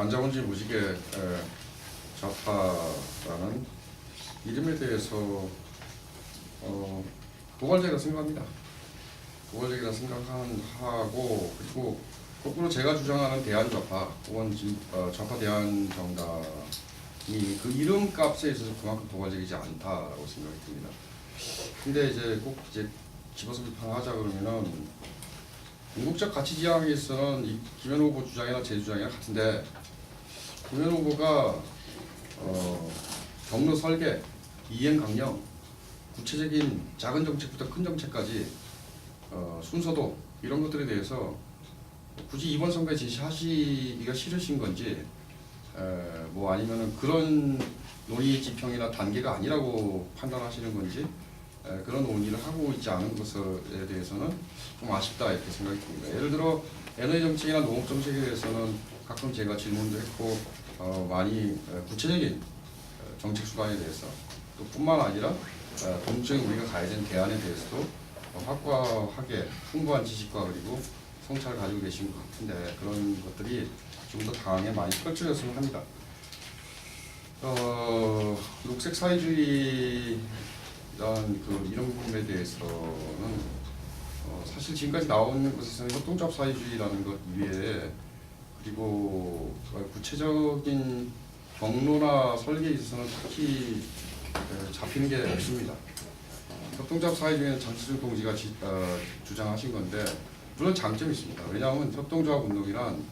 안자원지 무지개 좌파라는 이름에 대해서 도발적이라 생각합니다. 도발적이라 생각하고, 그리고 거꾸로 제가 주장하는 대한좌파 혹은 좌파 대한정당이 그 이름값에 있어서 그만큼 도발적이지 않다라고 생각이 듭니다. 근데 이제 꼭 집어서 비판하자 그러면은 궁극적 가치 지향에 있어서는 이 김현 후보 주장이나 제 주장이랑 같은데, 김현 후보가 경로 설계, 이행 강령, 구체적인 작은 정책부터 큰 정책까지 순서도 이런 것들에 대해서 굳이 이번 선거에 제시하시기가 싫으신 건지, 뭐 아니면은 그런 논의 지평이나 단계가 아니라고 판단하시는 건지, 그런 논의를 하고 있지 않은 것에 대해서는 좀 아쉽다 이렇게 생각이 듭니다. 예를 들어 에너지 정책이나 농업 정책에 대해서는 가끔 제가 질문도 했고 많이 구체적인 정책 수단에 대해서 또 뿐만 아니라 동적인 우리가 가야 되는 대안에 대해서도 확고하게 풍부한 지식과 그리고 성찰을 가지고 계신 것 같은데, 그런 것들이 좀 더 강하게 많이 펼쳐졌으면 합니다. 녹색 사회주의 이런 부분에 대해서는 사실 지금까지 나온 것에서는 협동조합 사회주의라는 것 이외에 그리고 구체적인 경로나 설계에 있어서는 특히 잡히는 게 없습니다. 협동조합 사회주의는 장치중 동지가 주장하신 건데, 물론 장점이 있습니다. 왜냐하면 협동조합 운동이란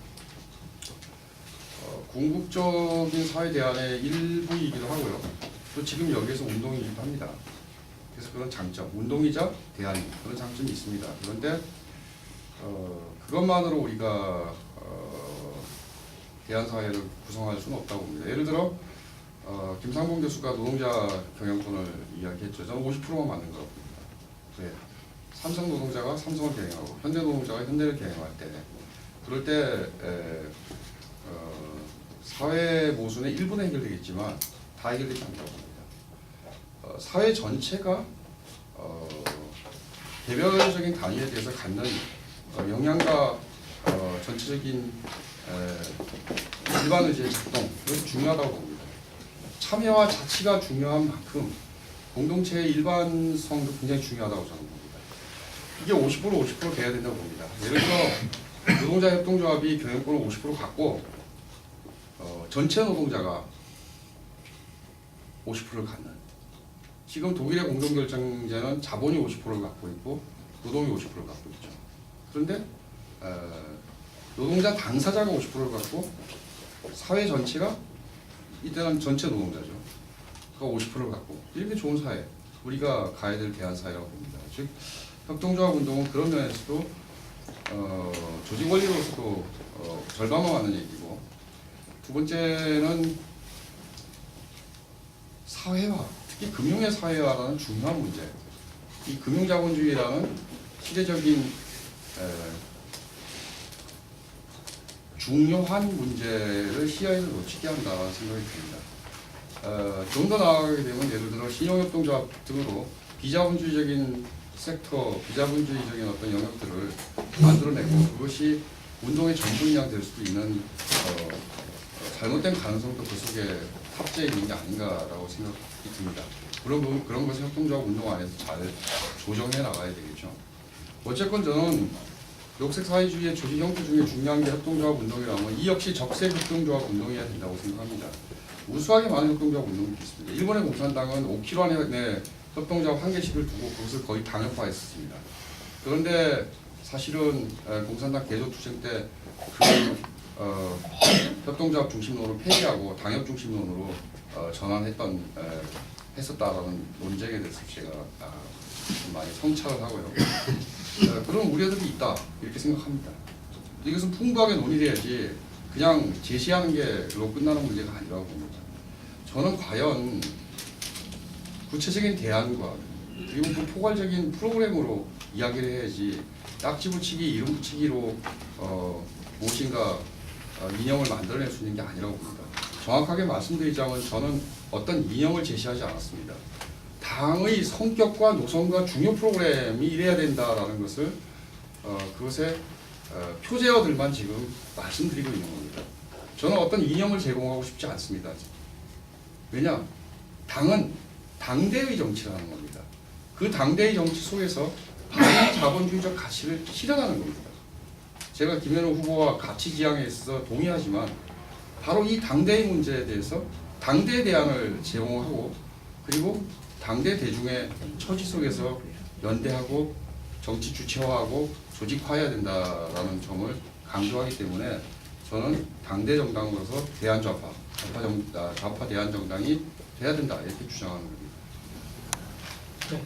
궁극적인 사회 대안의 일부이기도 하고요. 또 지금 여기에서 운동이기도 합니다. 그래서 그런 장점, 운동이자 대안, 그런 장점이 있습니다. 그런데 그것만으로 우리가 대안 사회를 구성할 수는 없다고 봅니다. 예를 들어 김상봉 교수가 노동자 경영권을 이야기했죠. 저는 50%만 맞는 거라고 봅니다. 왜? 삼성 노동자가 삼성을 경영하고 현대 노동자가 현대를 경영할 때, 그럴 때 사회 모순의 일부는 해결되겠지만 다 해결되지 않는다고 봅니다. 사회 전체가 개별적인 단위에 대해서 갖는 영향과 전체적인 일반 의지의 작동, 이것이 중요하다고 봅니다. 참여와 자치가 중요한 만큼 공동체의 일반성도 굉장히 중요하다고 저는 봅니다. 이게 50% 돼야 된다고 봅니다. 예를 들어 노동자 협동조합이 경영권을 50% 갖고 전체 노동자가 50%를 갖는, 지금 독일의 공동결정제는 자본이 50%를 갖고 있고 노동이 50%를 갖고 있죠. 그런데 노동자 당사자가 50%를 갖고 사회 전체가, 이때는 전체 노동자죠, 그가 50%를 갖고, 이렇게 좋은 사회, 우리가 가야 될 대안 사회라고 봅니다. 즉 협동조합 운동은 그런 면에서도 조직 원리로서도 절반만 맞는 얘기고, 두 번째는 사회화, 특히 금융의 사회화라는 중요한 문제, 이 금융자본주의라는 시대적인 중요한 문제를 시야에서 놓치게 한다는 생각이 듭니다. 좀 더 나아가게 되면 예를 들어 신용협동조합 등으로 비자본주의적인 섹터, 비자본주의적인 어떤 영역들을 만들어내고 그것이 운동의 전분량 될 수도 있는 잘못된 가능성도 그 속에 탑재해 있는 게 아닌가라고 생각이 듭니다. 물론 그런 것을 협동조합 운동 안에서 잘 조정해 나가야 되겠죠. 어쨌건 저는 녹색 사회주의의 조직 형태 중에 중요한 게 협동조합 운동이라면 이 역시 적색 협동조합 운동이어야 된다고 생각합니다. 우수하게 많은 협동조합 운동이 있습니다. 일본의 공산당은 5km 안에 협동조합 한 개씩을 두고 그것을 거의 당협화했습니다. 그런데 사실은 공산당 개조투쟁 때 협동조합 중심론을 폐기하고 당협 중심론으로 했었다라는 논쟁에 대해서 제가 좀 많이 성찰을 하고요. 그런 우려들이 있다 이렇게 생각합니다. 이것은 풍부하게 논의를 해야지 그냥 제시하는 게로 끝나는 문제가 아니라고 봅니다. 저는 과연 구체적인 대안과 그리고 그 포괄적인 프로그램으로 이야기를 해야지 딱지 붙이기, 이름 붙이기로 무엇인가 인형을 만들어낼 수 있는 게 아니라고 봅니다. 정확하게 말씀드리자면 저는 어떤 인형을 제시하지 않았습니다. 당의 성격과 노선과 중요 프로그램이 이래야 된다라는 것을 그것의 표제어들만 지금 말씀드리고 있는 겁니다. 저는 어떤 이념을 제공하고 싶지 않습니다. 왜냐? 당은 당대의 정치를 하는 겁니다. 그 당대의 정치 속에서 바른 자본주의적 가치를 실현하는 겁니다. 제가 김현우 후보와 가치 지향에 있어서 동의하지만 바로 이 당대의 문제에 대해서 당대 대안을 제공하고 그리고 당대 대중의 처지 속에서 연대하고 정치 주체화하고 조직화해야 된다라는 점을 강조하기 때문에 저는 당대 정당으로서 대한좌파, 좌파 대한정당이 돼야 된다 이렇게 주장하는 겁니다. 네.